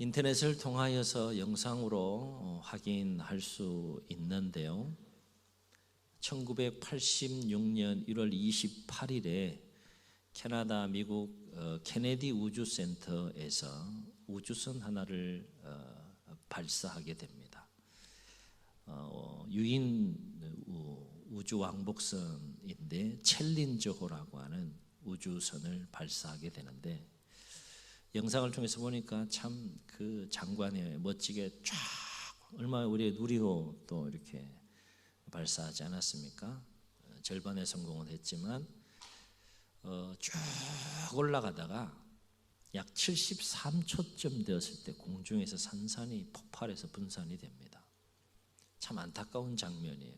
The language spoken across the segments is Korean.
인터넷을 통하여서 영상으로 확인할 수 있는데요. 1986년 1월 28일에 캐나다, 미국 케네디 우주센터에서 우주선 하나를 발사하게 됩니다. 유인 우주왕복선인데 챌린저호라고 하는 우주선을 발사하게 되는데, 영상을 통해서 보니까 참 그 장관이 멋지게 쫙, 얼마나 우리의 누리호 또 이렇게 발사하지 않았습니까? 절반의 성공은 했지만 쭉 올라가다가 약 73초쯤 되었을 때 공중에서 산산이 폭발해서 분산이 됩니다. 참 안타까운 장면이에요.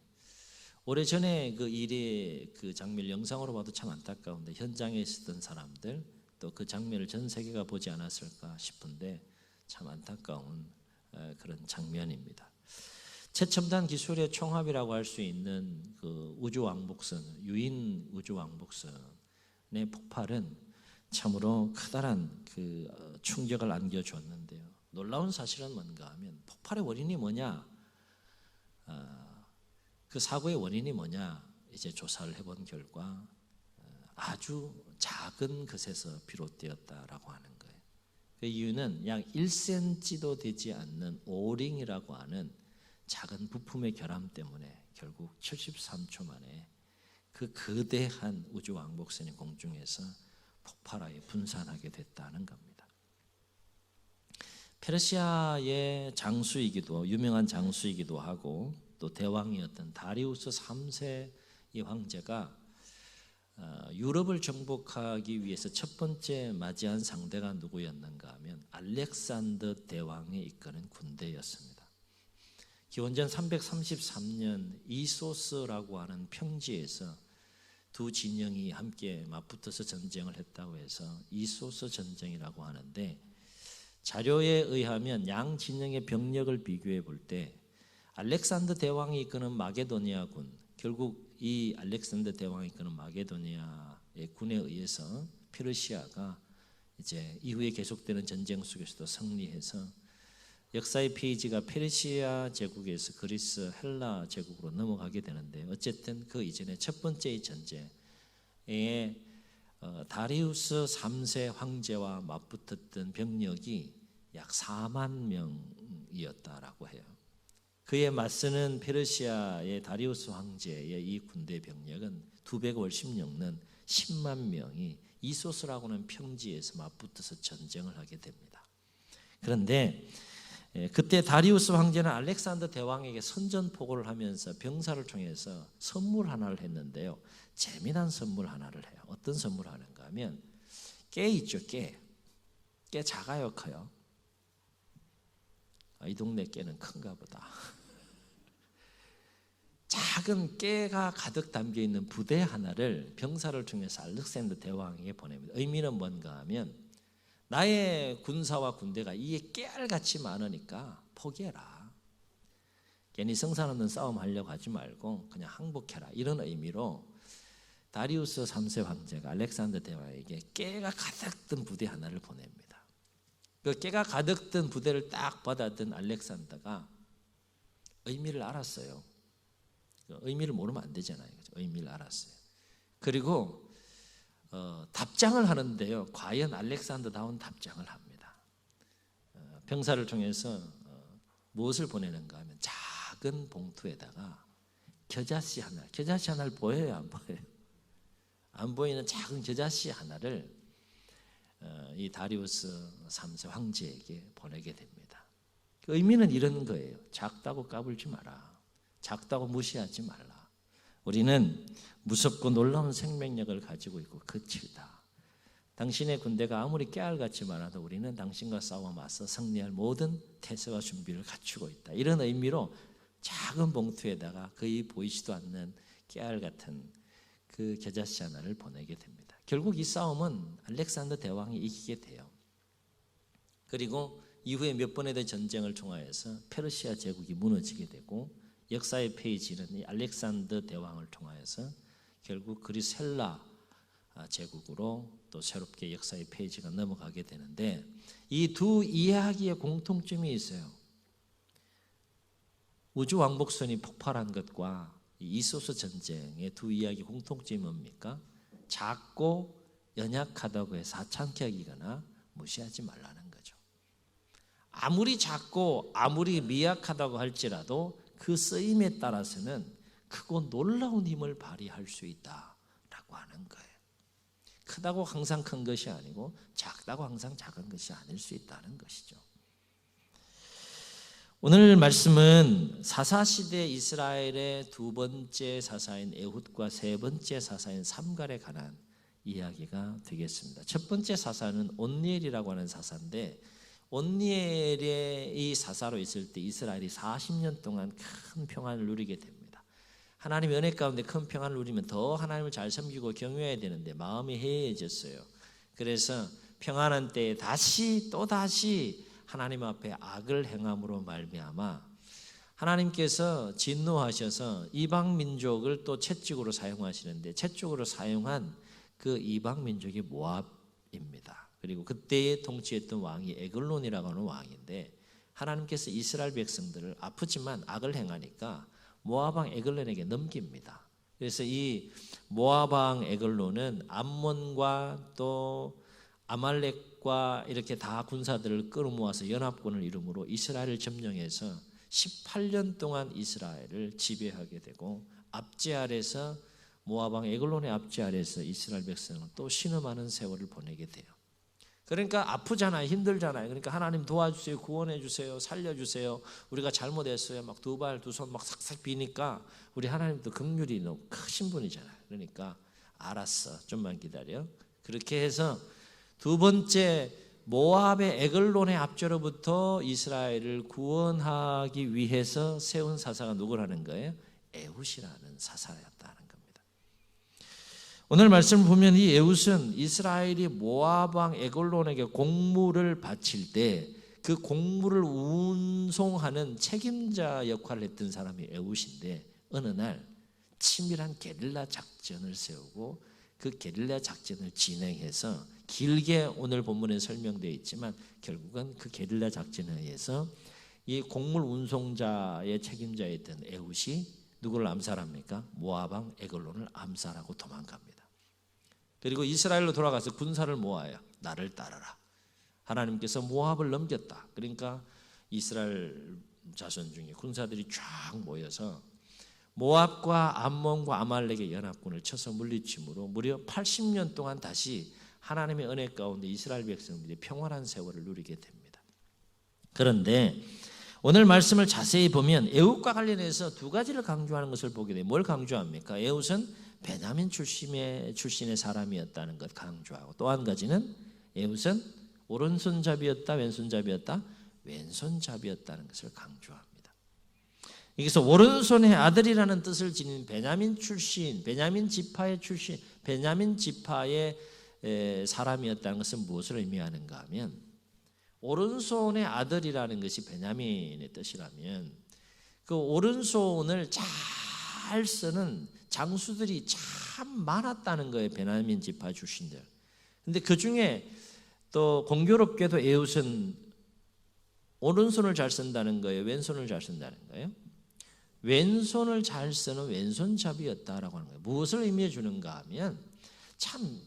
오래전에 그 일의 그 장면 영상으로 봐도 참 안타까운데, 현장에 있었던 사람들 또 그 장면을 전 세계가 보지 않았을까 싶은데 참 안타까운 그런 장면입니다. 최첨단 기술의 총합이라고 할 수 있는 그 우주왕복선, 유인 우주왕복선의 폭발은 참으로 커다란 그 충격을 안겨줬는데요. 놀라운 사실은 뭔가 하면, 폭발의 원인이 뭐냐, 그 사고의 원인이 뭐냐 이제 조사를 해본 결과 아주 작은 것에서 비롯되었다라고 하는 거예요. 그 이유는 약 1cm도 되지 않는 오링이라고 하는 작은 부품의 결함 때문에 결국 73초 만에 그 거대한 우주왕복선이 공중에서 폭발하여 분산하게 됐다는 겁니다. 페르시아의 장수이기도, 유명한 장수이기도 하고 또 대왕이었던 다리우스 3세 이 황제가 유럽을 정복하기 위해서 첫 번째 맞이한 상대가 누구였는가 하면 알렉산더 대왕이 이끄는 군대였습니다. 기원전 333년 이소스라고 하는 평지에서 두 진영이 함께 맞붙어서 전쟁을 했다고 해서 이소스 전쟁이라고 하는데, 자료에 의하면 양 진영의 병력을 비교해 볼 때 알렉산더 대왕이 이끄는 마게도니아군, 결국 이 알렉산더 대왕이 이끄는 마게도니아의 군에 의해서 페르시아가 이제 이후에 계속되는 전쟁 속에서도 승리해서 역사의 페이지가 페르시아 제국에서 그리스, 헬라 제국으로 넘어가게 되는데, 어쨌든 그 이전에 첫 번째 전쟁에 다리우스 3세 황제와 맞붙었던 병력이 약 4만 명이었다라고 해요. 그에 맞서는 페르시아의 다리우스 황제의 이 군대 병력은 2배가 훨씬 넘는 10만 명이 이소스라고 하는 평지에서 맞붙어서 전쟁을 하게 됩니다. 그런데 그때 다리우스 황제는 알렉산더 대왕에게 선전포고를 하면서 병사를 통해서 선물 하나를 했는데요. 재미난 선물 하나를 해요. 어떤 선물을 하는가 하면, 깨 있죠, 깨. 깨 작아요, 커요? 이 동네 깨는 큰가 보다. 작은 깨가 가득 담겨있는 부대 하나를 병사를 통해서 알렉산더 대왕에게 보냅니다. 의미는 뭔가 하면, 나의 군사와 군대가 이게 깨알같이 많으니까 포기해라. 괜히 성산 없는 싸움 하려고 하지 말고 그냥 항복해라. 이런 의미로 다리우스 3세 황제가 알렉산더 대왕에게 깨가 가득 든 부대 하나를 보냅니다. 그 깨가 가득 든 부대를 딱 받아든 알렉산더가 의미를 알았어요. 의미를 모르면 안 되잖아요. 의미를 알았어요. 그리고 답장을 하는데요, 과연 알렉산더다운 답장을 합니다. 병사를 통해서 무엇을 보내는가 하면, 작은 봉투에다가 겨자씨 하나를 보여요, 안 보여요? 안 보이는 작은 겨자씨 하나를 이 다리우스 3세 황제에게 보내게 됩니다. 그 의미는 이런 거예요. 작다고 까불지 마라. 작다고 무시하지 말라. 우리는 무섭고 놀라운 생명력을 가지고 있고 거칠다. 당신의 군대가 아무리 깨알같이 많아도 우리는 당신과 싸워 맞서 승리할 모든 태세와 준비를 갖추고 있다. 이런 의미로 작은 봉투에다가 거의 보이지도 않는 깨알 같은 그 겨자씨 하나를 보내게 됩니다. 결국 이 싸움은 알렉산더 대왕이 이기게 돼요. 그리고 이후에 몇 번의 전쟁을 통하여서 페르시아 제국이 무너지게 되고, 역사의 페이지는 이 알렉산더 대왕을 통하여서 결국 그리스 헬라 제국으로 또 새롭게 역사의 페이지가 넘어가게 되는데, 이 두 이야기의 공통점이 있어요. 우주 왕복선이 폭발한 것과 이소서 전쟁의 두 이야기 공통점이 뭡니까? 작고 연약하다고 해서 하찮게 여기거나 무시하지 말라는 거죠. 아무리 작고 아무리 미약하다고 할지라도 그 쓰임에 따라서는 크고 놀라운 힘을 발휘할 수 있다라고 하는 거예요. 크다고 항상 큰 것이 아니고 작다고 항상 작은 것이 아닐 수 있다는 것이죠. 오늘 말씀은 사사시대 이스라엘의 두 번째 사사인 에훗과 세 번째 사사인 삼갈에 관한 이야기가 되겠습니다. 첫 번째 사사는 온니엘이라고 하는 사사인데, 온니엘의 이 사사로 있을 때 이스라엘이 40년 동안 큰 평안을 누리게 됩니다. 하나님의 은혜 가운데 큰 평안을 누리면 더 하나님을 잘 섬기고 경외해야 되는데 마음이 해이해졌어요. 그래서 평안한 때에 또다시 하나님 앞에 악을 행함으로 말미암아 하나님께서 진노하셔서 이방 민족을 또 채찍으로 사용하시는데, 채찍으로 사용한 그 이방 민족이 모압입니다. 그리고 그때에 통치했던 왕이 에글론이라고 하는 왕인데, 하나님께서 이스라엘 백성들을 아프지만 악을 행하니까 모압 왕 에글론에게 넘깁니다. 그래서 이 모압 왕 에글론은 암몬과 또 아말렉과 이렇게 다 군사들을 끌어모아서 연합군을 이름으로 이스라엘을 점령해서 18년 동안 이스라엘을 지배하게 되고, 압제 아래서 모압 왕 에글론의 압제 아래서 이스라엘 백성은 또 신음하는 세월을 보내게 돼요. 그러니까 아프잖아요, 힘들잖아요. 그러니까 하나님 도와주세요, 구원해 주세요, 살려주세요, 우리가 잘못했어요, 막 두 발 두 손 막 싹싹 비니까 우리 하나님도 긍휼이 너무 크신 분이잖아요. 그러니까 알았어, 좀만 기다려. 그렇게 해서 두 번째 모압의 에글론의 압제로부터 이스라엘을 구원하기 위해서 세운 사사가 누구라는 거예요? 에훗이라는 사사였다는 겁니다. 오늘 말씀을 보면 이 에훗은 이스라엘이 모압 왕 에글론에게 공물을 바칠 때 그 공물을 운송하는 책임자 역할을 했던 사람이 에훗인데, 어느 날 치밀한 게릴라 작전을 세우고 그 게릴라 작전을 진행해서, 길게 오늘 본문에 설명되어 있지만 결국은 그 게릴라 작전에 의해서 이 곡물 운송자의 책임자였던 에훗이 누구를 암살합니까? 모압 왕 에글론을 암살하고 도망갑니다. 그리고 이스라엘로 돌아가서 군사를 모아요. 나를 따르라. 하나님께서 모압을 넘겼다. 그러니까 이스라엘 자손 중에 군사들이 쫙 모여서 모압과 암몬과 아말렉의 연합군을 쳐서 물리침으로 무려 80년 동안 다시 하나님의 은혜 가운데 이스라엘 백성들이 평안한 세월을 누리게 됩니다. 그런데 오늘 말씀을 자세히 보면 에훗과 관련해서 두 가지를 강조하는 것을 보게 돼요. 뭘 강조합니까? 에훗은 베냐민 출신의 사람이었다는 것 강조하고, 또 한 가지는 에훗은 오른손잡이였다, 왼손잡이였다? 왼손잡이였다는 것을 강조합니다. 여기서 오른손의 아들이라는 뜻을 지닌 베냐민 출신, 베냐민 지파의 출신, 베냐민 지파의 사람이었다는 것은 무엇을 의미하는가 하면, 오른손의 아들이라는 것이 베냐민의 뜻이라면 그 오른손을 잘 쓰는 장수들이 참 많았다는 거예요, 베냐민 지파 출신들. 근데 그 중에 또 공교롭게도 에훗은 오른손을 잘 쓴다는 거예요, 왼손을 잘 쓴다는 거예요? 왼손을 잘 쓰는 왼손잡이였다라고 하는 거예요. 무엇을 의미해 주는가 하면, 참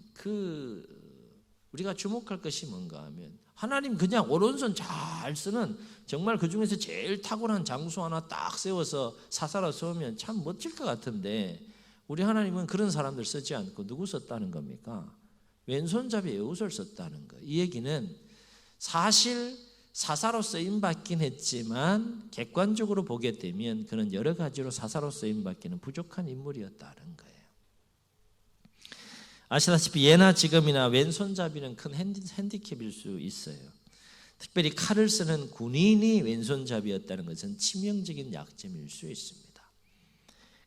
우리가 주목할 것이 뭔가 하면, 하나님 그냥 오른손 잘 쓰는, 정말 그 중에서 제일 탁월한 장수 하나 딱 세워서 사사로 세우면 참 멋질 것 같은데, 우리 하나님은 그런 사람들 쓰지 않고 누구 썼다는 겁니까? 왼손잡이 에훗을 썼다는 거예요. 이 얘기는 사실 사사로 쓰임받긴 했지만 객관적으로 보게 되면 그는 여러 가지로 사사로 쓰임받기는 부족한 인물이었다는 거예요. 아시다시피 예나 지금이나 왼손잡이는 큰 핸디캡일 수 있어요. 특별히 칼을 쓰는 군인이 왼손잡이였다는 것은 치명적인 약점일 수 있습니다.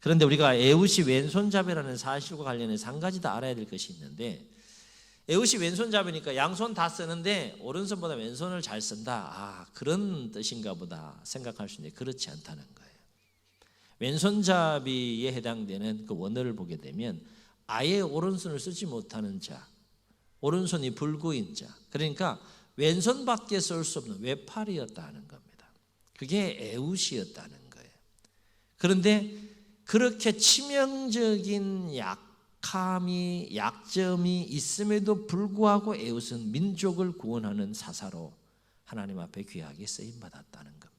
그런데 우리가 에훗이 왼손잡이라는 사실과 관련해서 한 가지 더 알아야 될 것이 있는데, 에훗이 왼손잡이니까 양손 다 쓰는데 오른손보다 왼손을 잘 쓴다, 그런 뜻인가 보다 생각할 수 있는데 그렇지 않다는 거예요. 왼손잡이에 해당되는 그 원어를 보게 되면 아예 오른손을 쓰지 못하는 자, 오른손이 불구인 자, 그러니까 왼손밖에 쓸 수 없는 외팔이었다는 겁니다. 그게 에웃이었다는 거예요. 그런데 그렇게 치명적인 약점이 있음에도 불구하고 에웃은 민족을 구원하는 사사로 하나님 앞에 귀하게 쓰임받았다는 겁니다.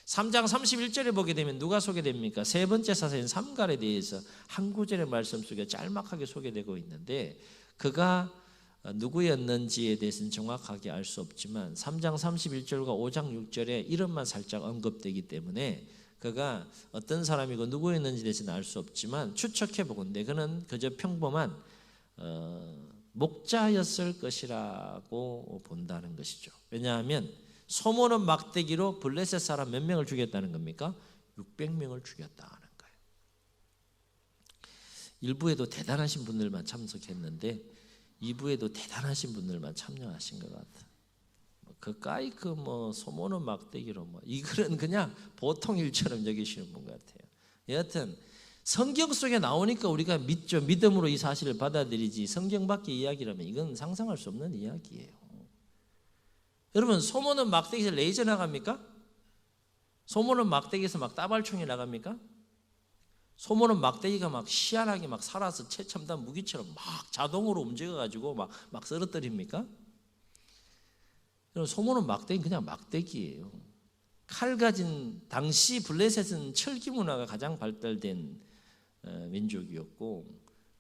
3장 31절에 보게 되면 누가 소개됩니까? 세 번째 사사인 삼갈에 대해서 한 구절의 말씀 속에 짤막하게 소개되고 있는데, 그가 누구였는지에 대해서는 정확하게 알 수 없지만 3장 31절과 5장 6절에 이름만 살짝 언급되기 때문에 그가 어떤 사람이고 누구였는지에 대해서는 알 수 없지만 추측해 보건대 그는 그저 평범한 목자였을 것이라고 본다는 것이죠. 왜냐하면 소모는 막대기로 블레셋 사람 몇 명을 죽였다는 겁니까? 600명을 죽였다는 거예요. 일부에도 대단하신 분들만 참석했는데 2부에도 대단하신 분들만 참여하신 것 같아요. 그까이 소모는 막대기로 이거는 그냥 보통 일처럼 여기시는 분 같아요. 여하튼 성경 속에 나오니까 우리가 믿죠. 믿음으로 이 사실을 받아들이지 성경 밖의 이야기라면 이건 상상할 수 없는 이야기예요. 여러분, 소모는 막대기에서 레이저 나갑니까? 소모는 막대기에서 막 따발총이 나갑니까? 소모는 막대기가 막 희한하게 막 살아서 최첨단 무기처럼 막 자동으로 움직여가지고 막 쓰러뜨립니까? 여러분, 소모는 막대기는 그냥 막대기예요. 칼 가진 당시 블레셋은 철기 문화가 가장 발달된 민족이었고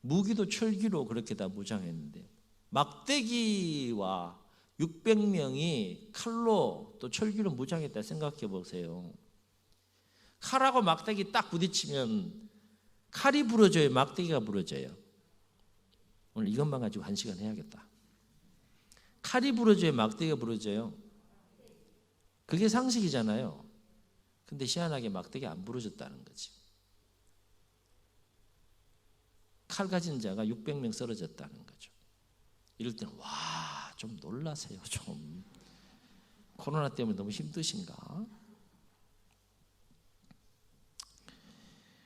무기도 철기로 그렇게 다 무장했는데 막대기와 600명이 칼로 또 철기로 무장했다 생각해 보세요. 칼하고 막대기 딱 부딪히면 칼이 부러져요, 막대기가 부러져요? 오늘 이것만 가지고 1시간 해야겠다. 칼이 부러져요, 막대기가 부러져요? 그게 상식이잖아요. 근데 희한하게 막대기 안 부러졌다는 거지. 칼 가진 자가 600명 쓰러졌다는 거죠. 이럴 때는 좀 놀라세요. 좀 코로나 때문에 너무 힘드신가?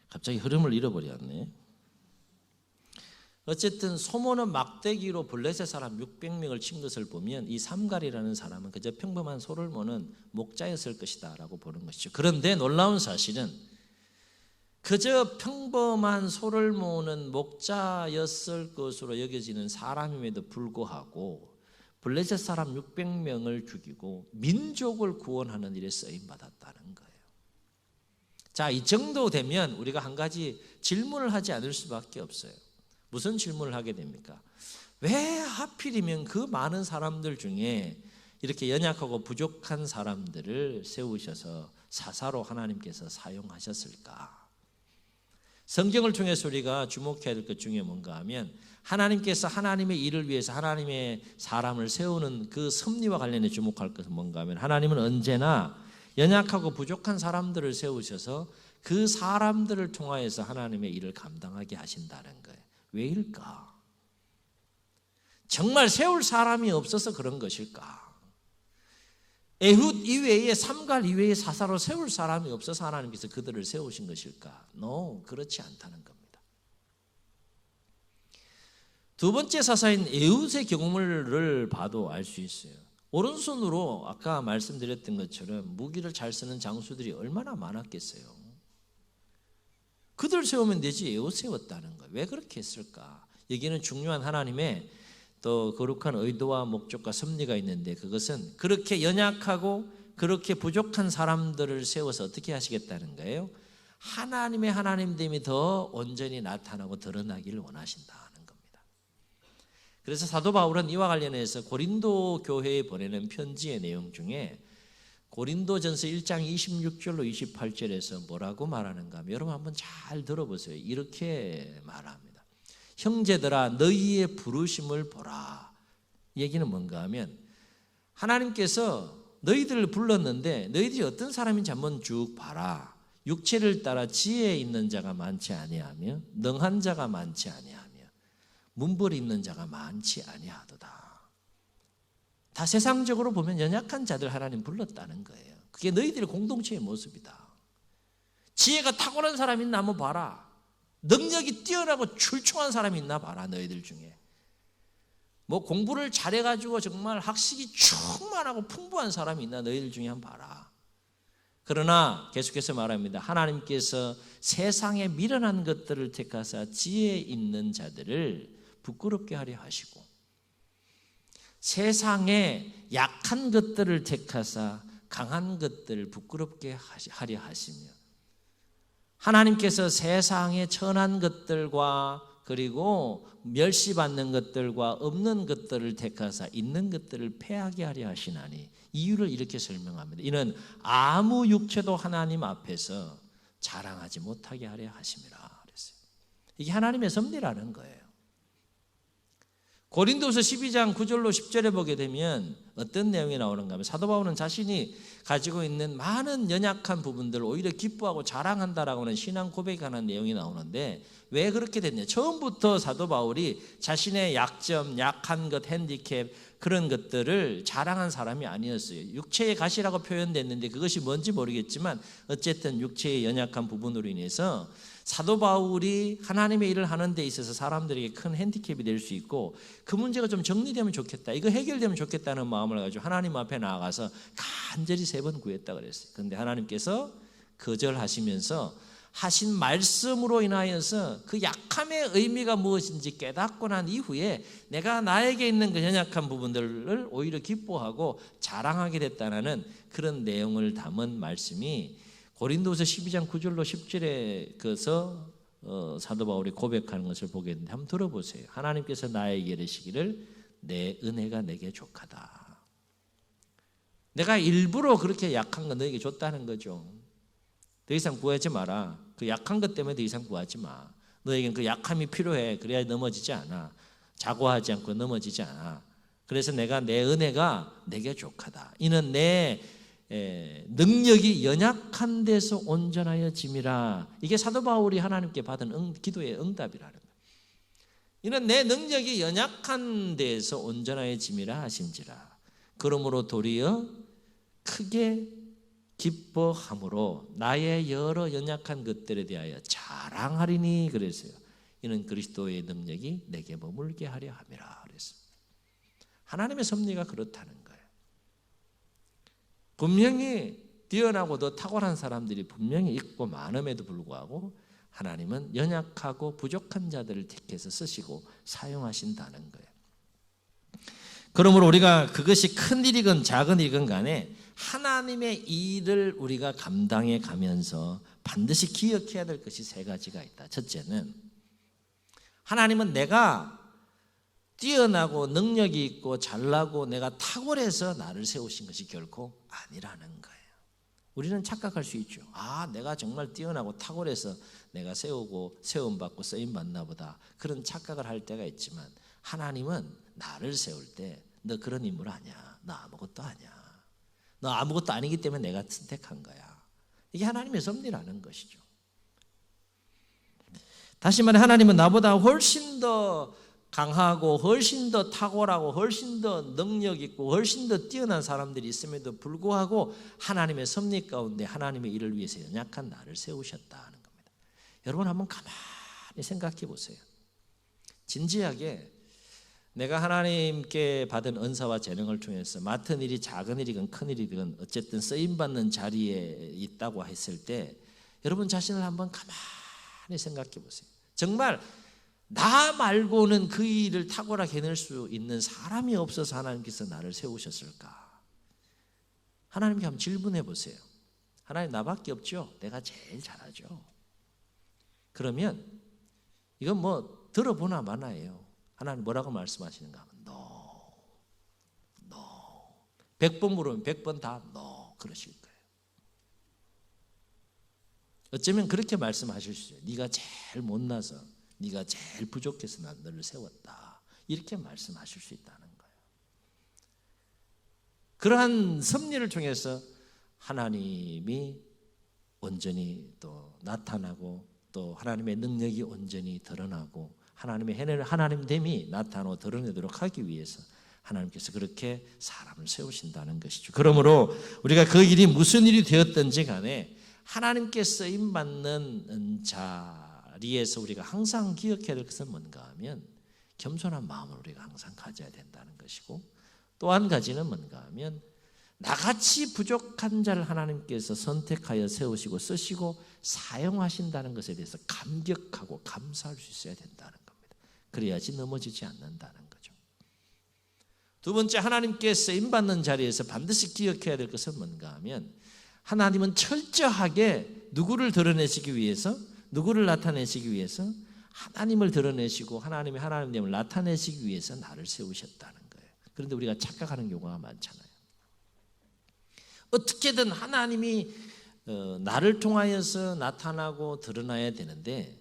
갑자기 흐름을 잃어버렸네. 어쨌든 소모는 막대기로 블레셋 사람 600명을 친 것을 보면 이 삼갈이라는 사람은 그저 평범한 소를 모는 목자였을 것이다 라고 보는 것이죠. 그런데 놀라운 사실은 그저 평범한 소를 모는 목자였을 것으로 여겨지는 사람임에도 불구하고 블레셋 사람 600명을 죽이고 민족을 구원하는 일에 쓰임받았다는 거예요. 자, 이 정도 되면 우리가 한 가지 질문을 하지 않을 수밖에 없어요. 무슨 질문을 하게 됩니까? 왜 하필이면 그 많은 사람들 중에 이렇게 연약하고 부족한 사람들을 세우셔서 사사로 하나님께서 사용하셨을까? 성경을 통해서 우리가 주목해야 될 것 중에 뭔가 하면 하나님께서 하나님의 일을 위해서 하나님의 사람을 세우는 그 섭리와 관련해 주목할 것은 뭔가 하면 하나님은 언제나 연약하고 부족한 사람들을 세우셔서 그 사람들을 통하여서 하나님의 일을 감당하게 하신다는 거예요. 왜일까? 정말 세울 사람이 없어서 그런 것일까? 에훗 이외에 삼갈 이외에 사사로 세울 사람이 없어서 하나님께서 그들을 세우신 것일까? No, 그렇지 않다는 겁니다. 두 번째 사사인 에훗의 경우를 봐도 알 수 있어요. 오른손으로 아까 말씀드렸던 것처럼 무기를 잘 쓰는 장수들이 얼마나 많았겠어요. 그들 세우면 되지 에훗 세웠다는 거예요. 왜 그렇게 했을까? 여기는 중요한 하나님의 또 거룩한 의도와 목적과 섭리가 있는데 그것은 그렇게 연약하고 그렇게 부족한 사람들을 세워서 어떻게 하시겠다는 거예요? 하나님의 하나님됨이 더 온전히 나타나고 드러나기를 원하신다는 겁니다. 그래서 사도 바울은 이와 관련해서 고린도 교회에 보내는 편지의 내용 중에 고린도전서 1장 26절로 28절에서 뭐라고 말하는가 하면 여러분 한번 잘 들어보세요. 이렇게 말합니다. 형제들아 너희의 부르심을 보라. 얘기는 뭔가 하면 하나님께서 너희들을 불렀는데 너희들이 어떤 사람인지 한번 쭉 봐라. 육체를 따라 지혜 있는 자가 많지 아니하며 능한 자가 많지 아니하며 문벌 있는 자가 많지 아니하도다. 다 세상적으로 보면 연약한 자들 하나님 불렀다는 거예요. 그게 너희들의 공동체의 모습이다. 지혜가 탁월한 사람 있나 한번 봐라. 능력이 뛰어나고 출중한 사람이 있나 봐라. 너희들 중에 뭐 공부를 잘해가지고 정말 학식이 충만하고 풍부한 사람이 있나 너희들 중에 한번 봐라. 그러나 계속해서 말합니다. 하나님께서 세상에 미련한 것들을 택하사 지혜 있는 자들을 부끄럽게 하려 하시고 세상에 약한 것들을 택하사 강한 것들을 부끄럽게 하려 하시며 하나님께서 세상에 천한 것들과 그리고 멸시받는 것들과 없는 것들을 택하사 있는 것들을 패하게 하려 하시나니 이유를 이렇게 설명합니다. 이는 아무 육체도 하나님 앞에서 자랑하지 못하게 하려 하심이라 그랬어요. 이게 하나님의 섭리라는 거예요. 고린도서 12장 9절로 10절에 보게 되면 어떤 내용이 나오는가 하면 사도 바울은 자신이 가지고 있는 많은 연약한 부분들을 오히려 기뻐하고 자랑한다라고 하는 신앙 고백하는 내용이 나오는데 왜 그렇게 됐냐. 처음부터 사도 바울이 자신의 약점, 약한 것, 핸디캡 그런 것들을 자랑한 사람이 아니었어요. 육체의 가시라고 표현됐는데 그것이 뭔지 모르겠지만 어쨌든 육체의 연약한 부분으로 인해서 사도 바울이 하나님의 일을 하는 데 있어서 사람들에게 큰 핸디캡이 될 수 있고 그 문제가 좀 정리되면 좋겠다, 이거 해결되면 좋겠다는 마음을 가지고 하나님 앞에 나아가서 간절히 3번 구했다 그랬어요. 그런데 하나님께서 거절하시면서 하신 말씀으로 인하여서 그 약함의 의미가 무엇인지 깨닫고 난 이후에 내가 나에게 있는 그 연약한 부분들을 오히려 기뻐하고 자랑하게 됐다는 그런 내용을 담은 말씀이 고린도서 12장 9절로 10절에 그서 사도 바울이 고백하는 것을 보게 되는데 한번 들어보세요. 하나님께서 나에게 이르시기를 내 은혜가 내게 족하다. 내가 일부러 그렇게 약한 거 너에게 줬다는 거죠. 더 이상 구하지 마라. 그 약한 것 때문에 더 이상 구하지 마. 너에게는 그 약함이 필요해. 그래야 넘어지지 않아. 자고하지 않고 넘어지지 않아. 그래서 내가 내 은혜가 내게 족하다. 이는 내 능력이 연약한 데서 온전하여 짐이라. 이게 사도 바울이 하나님께 받은 기도의 응답이라는 거예요. 이는 내 능력이 연약한 데서 온전하여 짐이라 하신지라. 그러므로 도리어 크게 기뻐함으로 나의 여러 연약한 것들에 대하여 자랑하리니 그랬어요. 이는 그리스도의 능력이 내게 머물게 하려 함이라 그랬어요. 하나님의 섭리가 그렇다는 거예요. 분명히 뛰어나고 더 탁월한 사람들이 분명히 있고 많음에도 불구하고 하나님은 연약하고 부족한 자들을 택해서 쓰시고 사용하신다는 거예요. 그러므로 우리가 그것이 큰 일이건 작은 일이건 간에 하나님의 일을 우리가 감당해 가면서 반드시 기억해야 될 것이 3가지가 있다. 첫째는 하나님은 내가 뛰어나고 능력이 있고 잘나고 내가 탁월해서 나를 세우신 것이 결코 아니라는 거예요. 우리는 착각할 수 있죠. 아, 내가 정말 뛰어나고 탁월해서 내가 세움받고 쓰임받나 보다. 그런 착각을 할 때가 있지만 하나님은 나를 세울 때 너 그런 인물 아니야. 너 아무것도 아니야. 너 아무것도 아니기 때문에 내가 선택한 거야. 이게 하나님의 섭리라는 것이죠. 다시 말해 하나님은 나보다 훨씬 더 강하고 훨씬 더 탁월하고 훨씬 더 능력 있고 훨씬 더 뛰어난 사람들이 있음에도 불구하고 하나님의 섭리 가운데 하나님의 일을 위해서 연약한 나를 세우셨다는 겁니다. 여러분 한번 가만히 생각해 보세요. 진지하게 내가 하나님께 받은 은사와 재능을 통해서 맡은 일이 작은 일이건 큰 일이건 어쨌든 쓰임받는 자리에 있다고 했을 때 여러분 자신을 한번 가만히 생각해 보세요. 정말 나 말고는 그 일을 탁월하게 해낼 수 있는 사람이 없어서 하나님께서 나를 세우셨을까? 하나님께 한번 질문해 보세요. 하나님 나밖에 없죠? 내가 제일 잘하죠. 그러면 이건 뭐 들어보나 마나예요. 하나님 뭐라고 말씀하시는가 하면 No. 100번 물으면 100번 다 No 그러실 거예요. 어쩌면 그렇게 말씀하실 수 있어요. 네가 제일 못나서 네가 제일 부족해서 난 너를 세웠다. 이렇게 말씀하실 수 있다는 거예요. 그러한 섭리를 통해서 하나님이 온전히 또 나타나고 또 하나님의 능력이 온전히 드러나고 하나님의 하나님됨이 나타나고 드러내도록 하기 위해서 하나님께서 그렇게 사람을 세우신다는 것이죠. 그러므로 우리가 그 일이 무슨 일이 되었든지 간에 하나님께 쓰임받는 자를 자리에서 우리가 항상 기억해야 될 것은 뭔가 하면 겸손한 마음을 우리가 항상 가져야 된다는 것이고, 또 한 가지는 뭔가 하면 나같이 부족한 자를 하나님께서 선택하여 세우시고 쓰시고 사용하신다는 것에 대해서 감격하고 감사할 수 있어야 된다는 겁니다. 그래야지 넘어지지 않는다는 거죠. 두 번째, 하나님께 쓰임받는 자리에서 반드시 기억해야 될 것은 뭔가 하면 하나님은 철저하게 누구를 드러내시기 위해서, 누구를 나타내시기 위해서, 하나님을 드러내시고 하나님의 하나님됨을 나타내시기 위해서 나를 세우셨다는 거예요. 그런데 우리가 착각하는 경우가 많잖아요. 어떻게든 하나님이 나를 통하여서 나타나고 드러나야 되는데,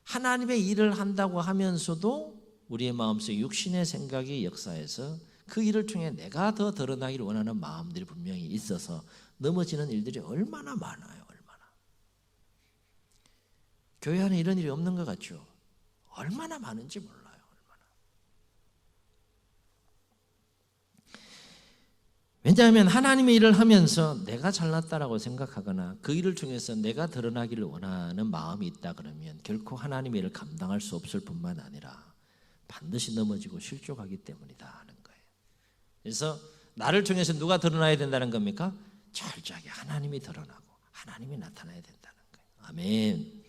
하나님의 일을 한다고 하면서도 우리의 마음속에 육신의 생각이 역사해서 그 일을 통해 내가 더 드러나기를 원하는 마음들이 분명히 있어서 넘어지는 일들이 얼마나 많아요. 얼마나. 교회 안에 이런 일이 없는 것 같죠? 얼마나 많은지 몰라요. 얼마나. 왜냐하면 하나님의 일을 하면서 내가 잘났다라고 생각하거나 그 일을 통해서 내가 드러나기를 원하는 마음이 있다 그러면 결코 하나님의 일을 감당할 수 없을 뿐만 아니라 반드시 넘어지고 실족하기 때문이다 하는 거예요. 그래서 나를 통해서 누가 드러나야 된다는 겁니까? 철저하게 하나님이 드러나고 하나님이 나타나야 된다는 거예요. 아멘.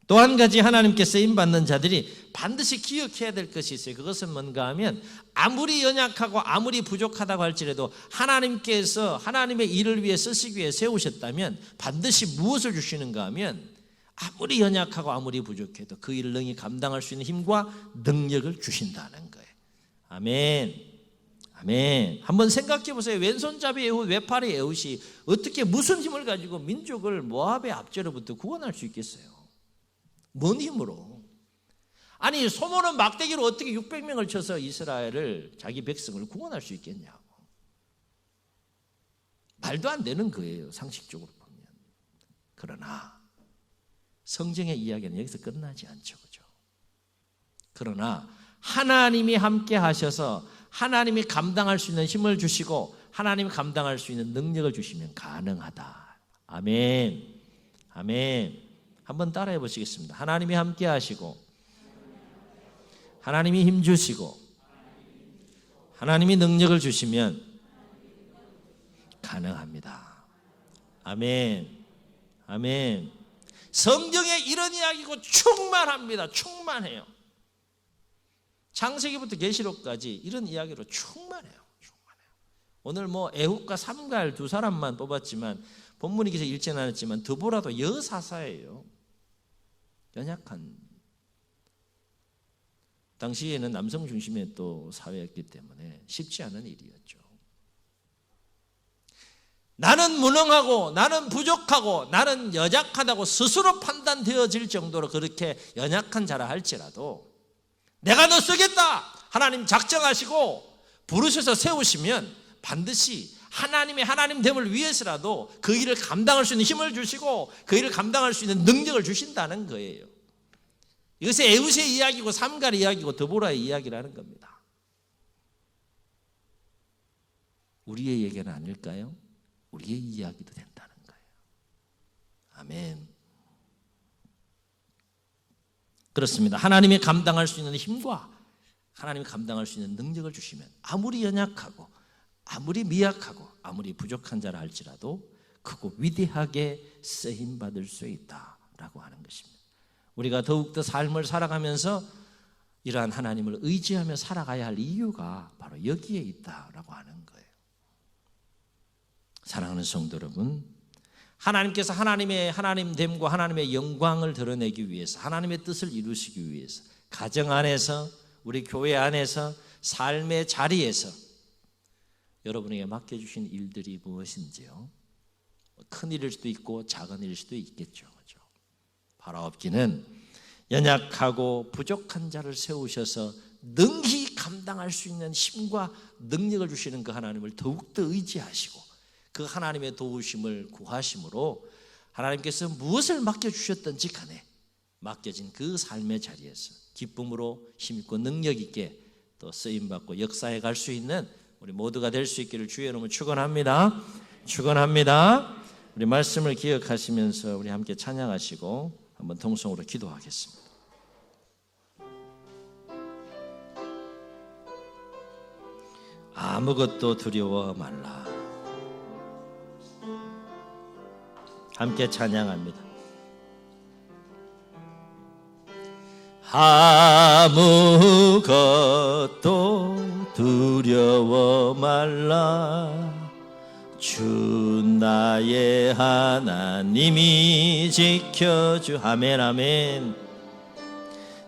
또 한 가지 하나님께 쓰임받는 자들이 반드시 기억해야 될 것이 있어요. 그것은 뭔가 하면 아무리 연약하고 아무리 부족하다고 할지라도 하나님께서 하나님의 일을 위해 쓰시기 위해 세우셨다면 반드시 무엇을 주시는가 하면 아무리 연약하고 아무리 부족해도 그 일을 능히 감당할 수 있는 힘과 능력을 주신다는 거예요. 아멘. 아멘. 한번 생각해 보세요. 왼손잡이 에훗, 외팔의 에훗이 어떻게 무슨 힘을 가지고 민족을 모압의 압제로부터 구원할 수 있겠어요? 뭔 힘으로? 아니, 소모는 막대기로 어떻게 600명을 쳐서 이스라엘을, 자기 백성을 구원할 수 있겠냐고. 말도 안 되는 거예요, 상식적으로 보면. 그러나 성경의 이야기는 여기서 끝나지 않죠, 그죠? 그러나 하나님이 함께 하셔서 하나님이 감당할 수 있는 힘을 주시고 하나님이 감당할 수 있는 능력을 주시면 가능하다. 아멘. 아멘. 한번 따라해 보시겠습니다. 하나님이 함께 하시고 하나님이 힘 주시고 하나님이 능력을 주시면 가능합니다. 아멘. 아멘. 성경에 이런 이야기고 충만합니다. 충만해요. 창세기부터 계시록까지 이런 이야기로 충만해요. 충만해요. 오늘 뭐 에훗과 삼갈 두 사람만 뽑았지만 본문이 계속 읽지는 않았지만 드보라도 여사사예요. 연약한, 당시에는 남성 중심의 또 사회였기 때문에 쉽지 않은 일이었죠. 나는 무능하고 나는 부족하고 나는 연약하다고 스스로 판단되어질 정도로 그렇게 연약한 자라 할지라도 내가 너 쓰겠다 하나님 작정하시고 부르셔서 세우시면 반드시 하나님의 하나님됨을 위해서라도 그 일을 감당할 수 있는 힘을 주시고 그 일을 감당할 수 있는 능력을 주신다는 거예요. 이것이 에훗의 이야기고 삼갈의 이야기고 드보라의 이야기라는 겁니다. 우리의 얘기는 아닐까요? 우리의 이야기도 된다는 거예요. 아멘. 그렇습니다. 하나님이 감당할 수 있는 힘과 하나님이 감당할 수 있는 능력을 주시면 아무리 연약하고 아무리 미약하고 아무리 부족한 자라 할지라도 크고 위대하게 쓰임받을 수 있다라고 하는 것입니다. 우리가 더욱더 삶을 살아가면서 이러한 하나님을 의지하며 살아가야 할 이유가 바로 여기에 있다라고 하는 거예요. 사랑하는 성도 여러분, 하나님께서 하나님의 하나님됨과 하나님의 영광을 드러내기 위해서 하나님의 뜻을 이루시기 위해서 가정 안에서 우리 교회 안에서 삶의 자리에서 여러분에게 맡겨주신 일들이 무엇인지요? 큰 일일 수도 있고 작은 일일 수도 있겠죠. 그렇죠? 바라옵기는 연약하고 부족한 자를 세우셔서 능히 감당할 수 있는 힘과 능력을 주시는 그 하나님을 더욱더 의지하시고 그 하나님의 도우심을 구하심으로 하나님께서 무엇을 맡겨주셨든지 간에 맡겨진 그 삶의 자리에서 기쁨으로 힘있고 능력 있게 또 쓰임받고 역사해 갈 수 있는 우리 모두가 될 수 있기를 주의 이름으로 축원합니다. 축원합니다. 우리 말씀을 기억하시면서 우리 함께 찬양하시고 한번 통성으로 기도하겠습니다. 아무것도 두려워 말라. 함께 찬양합니다. 아무것도 두려워 말라. 주 나의 하나님이 지켜주. 아멘 아멘.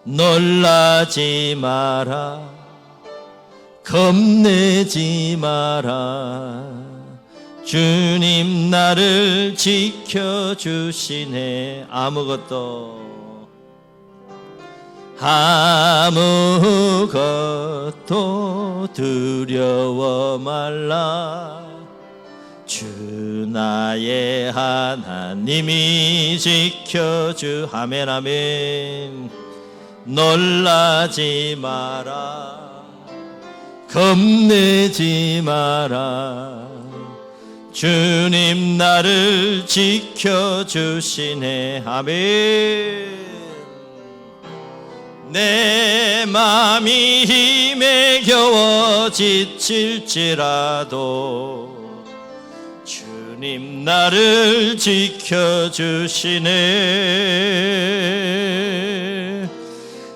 놀라지 마라. 겁내지 마라. 주님 나를 지켜주시네. 아무것도 두려워 말라. 주 나의 하나님이 지켜주. 아멘 아멘. 놀라지 마라. 겁내지 마라. 주님 나를 지켜주시네. 아멘. 내 맘이 힘에 겨워 지칠지라도 주님 나를 지켜주시네.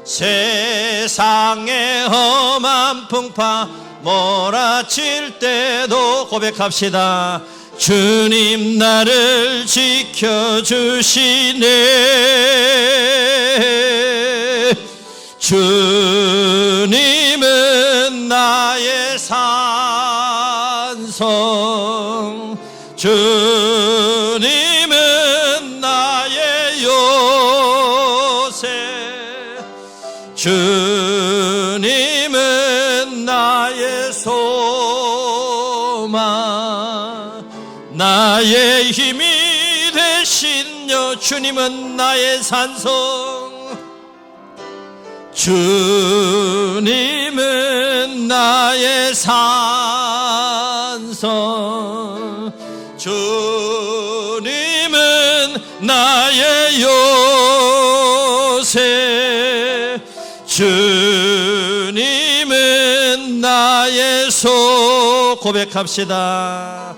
세상의 험한 풍파 몰아칠 때도 고백합시다. 주님 나를 지켜주시네. 주님은 나의 산성. 주님은 나의 요새. 주님은 나의 소망. 나의 힘이 되시며 주님은 나의 산성. 주님은 나의 산성. 주님은 나의 요새. 주님은 나의 소. 고백합시다.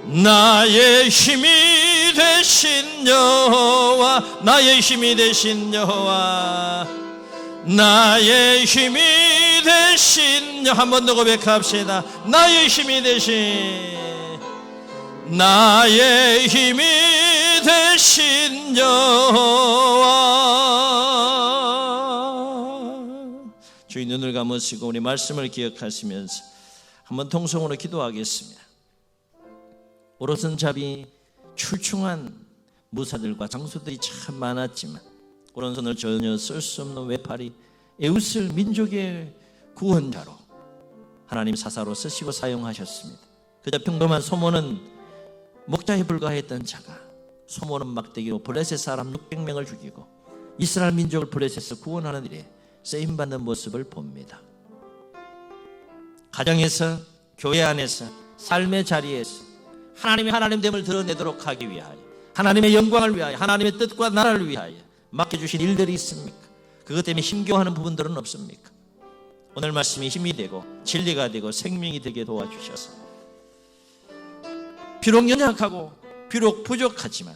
나의 힘이 되신 여호와. 나의 힘이 되신 여호와. 나의 힘이 되신. 한 번 더 고백합시다. 나의 힘이 되신. 나의 힘이 되신 여호와. 주의 눈을 감으시고 우리 말씀을 기억하시면서 한번 통성으로 기도하겠습니다. 오른손잡이 출중한 무사들과 장수들이 참 많았지만 오른손을 전혀 쓸 수 없는 외팔이 에웃을 민족의 구원자로 하나님 사사로 쓰시고 사용하셨습니다. 그저 평범한 소모는 목자에 불과했던 자가 소모는 막대기로 블레셋 사람 600명을 죽이고 이스라엘 민족을 블레셋에서 구원하는 일에 쓰임받는 모습을 봅니다. 가정에서, 교회 안에서, 삶의 자리에서 하나님의 하나님됨을 드러내도록 하기 위하여, 하나님의 영광을 위하여, 하나님의 뜻과 나라를 위하여 맡겨주신 일들이 있습니까? 그것 때문에 힘겨워하는 부분들은 없습니까? 오늘 말씀이 힘이 되고 진리가 되고 생명이 되게 도와주셔서 비록 연약하고 비록 부족하지만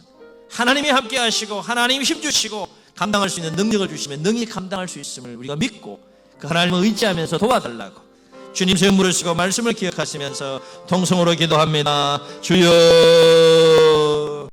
하나님이 함께 하시고 하나님이 힘주시고 감당할 수 있는 능력을 주시면 능히 감당할 수 있음을 우리가 믿고 그 하나님을 의지하면서 도와달라고 주님 새 무릎 쓰고 말씀을 기억하시면서 통성으로 기도합니다. 주여